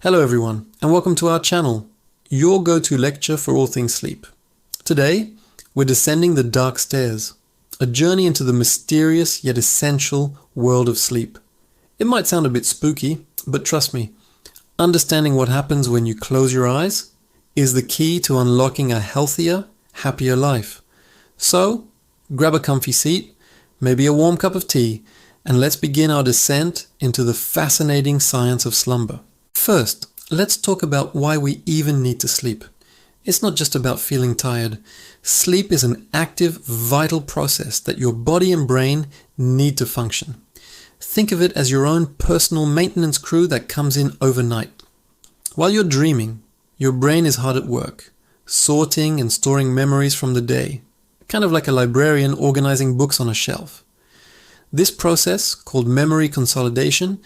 Hello everyone, and welcome to our channel, your go-to lecture for all things sleep. Today, we're descending the dark stairs, a journey into the mysterious yet essential world of sleep. It might sound a bit spooky, but trust me, understanding what happens when you close your eyes is the key to unlocking a healthier, happier life. So, grab a comfy seat, maybe a warm cup of tea, and let's begin our descent into the fascinating science of slumber. First, let's talk about why we even need to sleep. It's not just about feeling tired. Sleep is an active, vital process that your body and brain need to function. Think of it as your own personal maintenance crew that comes in overnight. While you're dreaming, your brain is hard at work, sorting and storing memories from the day, kind of like a librarian organizing books on a shelf. This process, called memory consolidation,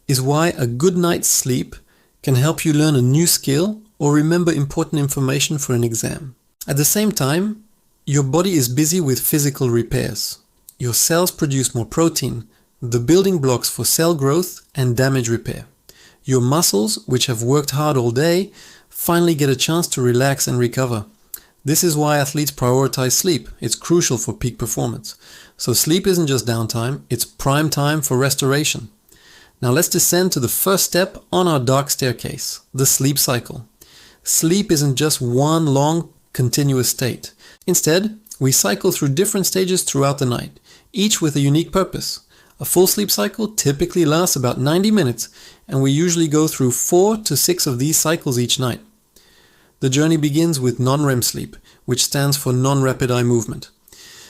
is why a good night's sleep can help you learn a new skill or remember important information for an exam. At the same time, your body is busy with physical repairs. Your cells produce more protein, the building blocks for cell growth and damage repair. Your muscles, which have worked hard all day, finally get a chance to relax and recover. This is why athletes prioritize sleep. It's crucial for peak performance. So sleep isn't just downtime, it's prime time for restoration. Now let's descend to the first step on our dark staircase, the sleep cycle. Sleep isn't just one long, continuous state. Instead, we cycle through different stages throughout the night, each with a unique purpose. A full sleep cycle typically lasts about 90 minutes, and we usually go through 4 to 6 of these cycles each night. The journey begins with non-REM sleep, which stands for non-rapid eye movement.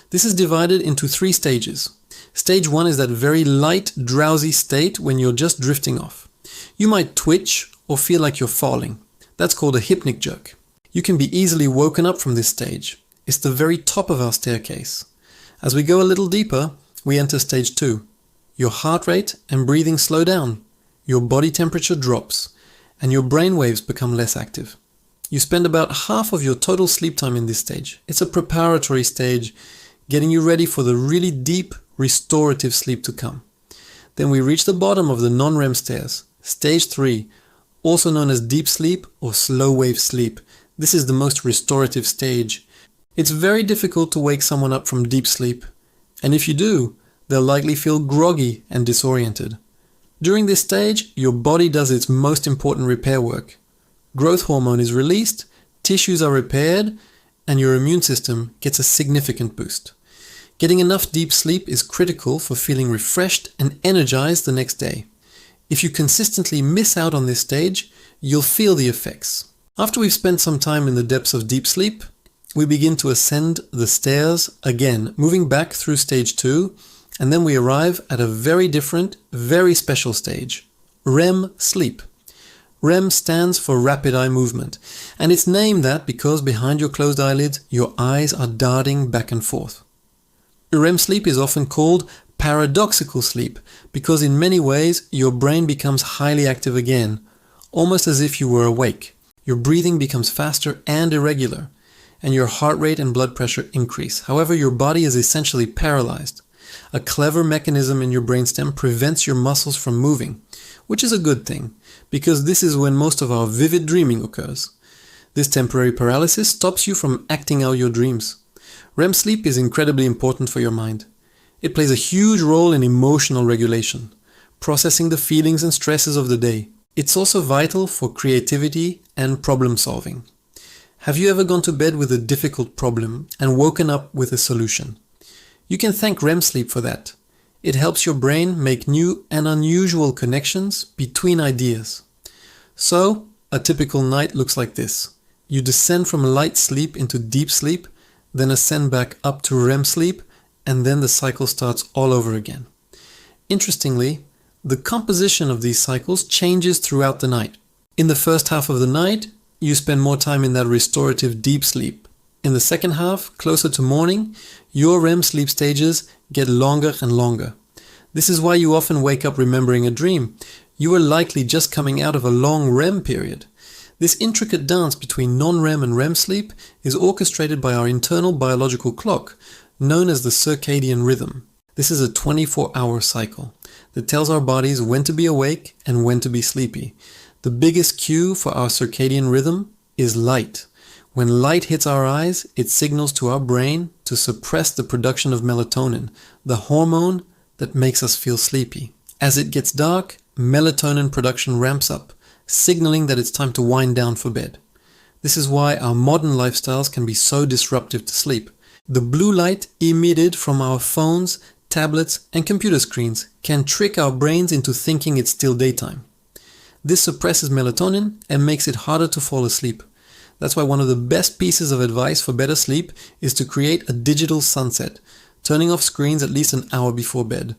This is divided into 3 stages. Stage 1 is that very light, drowsy state when you're just drifting off. You might twitch or feel like you're falling. That's called a hypnic jerk. You can be easily woken up from this stage. It's the very top of our staircase. As we go a little deeper, we enter stage 2. Your heart rate and breathing slow down. Your body temperature drops, and your brain waves become less active. You spend about half of your total sleep time in this stage. It's a preparatory stage, getting you ready for the really deep, restorative sleep to come. Then we reach the bottom of the non-REM stairs, stage 3, also known as deep sleep or slow wave sleep. This is the most restorative stage. It's very difficult to wake someone up from deep sleep, and if you do, they'll likely feel groggy and disoriented. During this stage, your body does its most important repair work. Growth hormone is released, tissues are repaired, and your immune system gets a significant boost. Getting enough deep sleep is critical for feeling refreshed and energized the next day. If you consistently miss out on this stage, you'll feel the effects. After we've spent some time in the depths of deep sleep, we begin to ascend the stairs again, moving back through stage 2, and then we arrive at a very different, very special stage, REM sleep. REM stands for rapid eye movement, and it's named that because behind your closed eyelids, your eyes are darting back and forth. REM sleep is often called paradoxical sleep because in many ways your brain becomes highly active again, almost as if you were awake. Your breathing becomes faster and irregular, and your heart rate and blood pressure increase. However, your body is essentially paralyzed. A clever mechanism in your brainstem prevents your muscles from moving, which is a good thing, because this is when most of our vivid dreaming occurs. This temporary paralysis stops you from acting out your dreams. REM sleep is incredibly important for your mind. It plays a huge role in emotional regulation, processing the feelings and stresses of the day. It's also vital for creativity and problem solving. Have you ever gone to bed with a difficult problem and woken up with a solution? You can thank REM sleep for that. It helps your brain make new and unusual connections between ideas. So, a typical night looks like this. You descend from light sleep into deep sleep, then ascend back up to REM sleep, and then the cycle starts all over again. Interestingly, the composition of these cycles changes throughout the night. In the first half of the night, you spend more time in that restorative deep sleep. In the second half, closer to morning, your REM sleep stages get longer and longer. This is why you often wake up remembering a dream. You are likely just coming out of a long REM period. This intricate dance between non-REM and REM sleep is orchestrated by our internal biological clock, known as the circadian rhythm. This is a 24-hour cycle that tells our bodies when to be awake and when to be sleepy. The biggest cue for our circadian rhythm is light. When light hits our eyes, it signals to our brain to suppress the production of melatonin, the hormone that makes us feel sleepy. As it gets dark, melatonin production ramps up, signaling that it's time to wind down for bed. This is why our modern lifestyles can be so disruptive to sleep. The blue light emitted from our phones, tablets, and computer screens can trick our brains into thinking it's still daytime. This suppresses melatonin and makes it harder to fall asleep. That's why one of the best pieces of advice for better sleep is to create a digital sunset, turning off screens at least an hour before bed.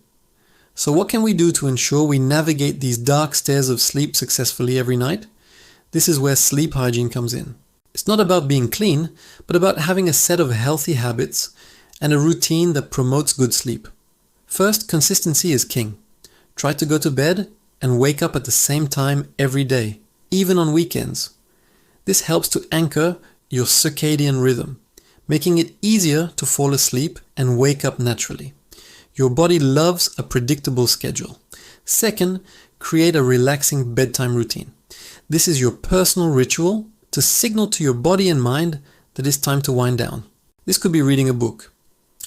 So what can we do to ensure we navigate these dark stairs of sleep successfully every night? This is where sleep hygiene comes in. It's not about being clean, but about having a set of healthy habits and a routine that promotes good sleep. First, consistency is king. Try to go to bed and wake up at the same time every day, even on weekends. This helps to anchor your circadian rhythm, making it easier to fall asleep and wake up naturally. Your body loves a predictable schedule. Second, create a relaxing bedtime routine. This is your personal ritual to signal to your body and mind that it's time to wind down. This could be reading a book,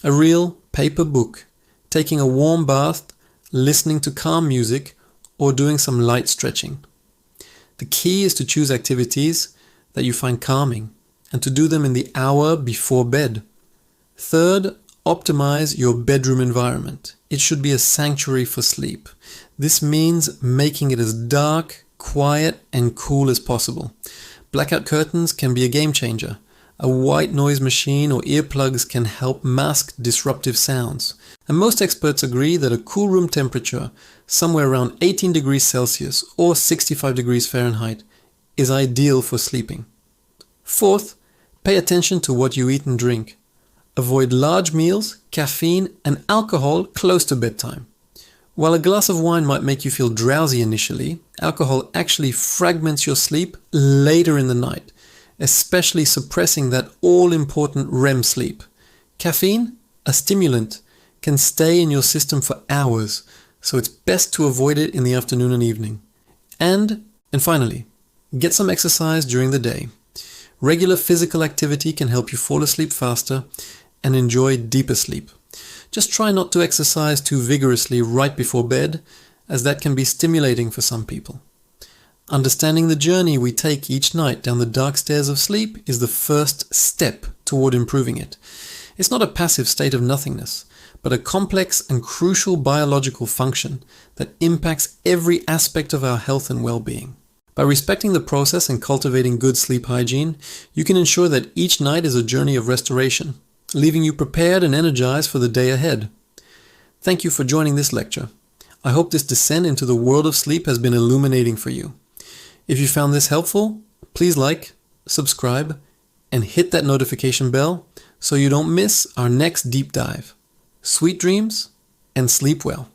a real paper book, taking a warm bath, listening to calm music, or doing some light stretching. The key is to choose activities that you find calming and to do them in the hour before bed. Third, optimize your bedroom environment. It should be a sanctuary for sleep. This means making it as dark, quiet, and cool as possible. Blackout curtains can be a game changer. A white noise machine or earplugs can help mask disruptive sounds. And most experts agree that a cool room temperature, somewhere around 18 degrees Celsius or 65 degrees Fahrenheit, is ideal for sleeping. Fourth, pay attention to what you eat and drink. Avoid large meals, caffeine, and alcohol close to bedtime. While a glass of wine might make you feel drowsy initially, alcohol actually fragments your sleep later in the night, especially suppressing that all-important REM sleep. Caffeine, a stimulant, can stay in your system for hours, so it's best to avoid it in the afternoon and evening. And finally, get some exercise during the day. Regular physical activity can help you fall asleep faster and enjoy deeper sleep. Just try not to exercise too vigorously right before bed, as that can be stimulating for some people. Understanding the journey we take each night down the dark stairs of sleep is the first step toward improving it. It's not a passive state of nothingness, but a complex and crucial biological function that impacts every aspect of our health and well-being. By respecting the process and cultivating good sleep hygiene, you can ensure that each night is a journey of restoration, leaving you prepared and energized for the day ahead. Thank you for joining this lecture. I hope this descent into the world of sleep has been illuminating for you. If you found this helpful, please like, subscribe, and hit that notification bell so you don't miss our next deep dive. Sweet dreams and sleep well.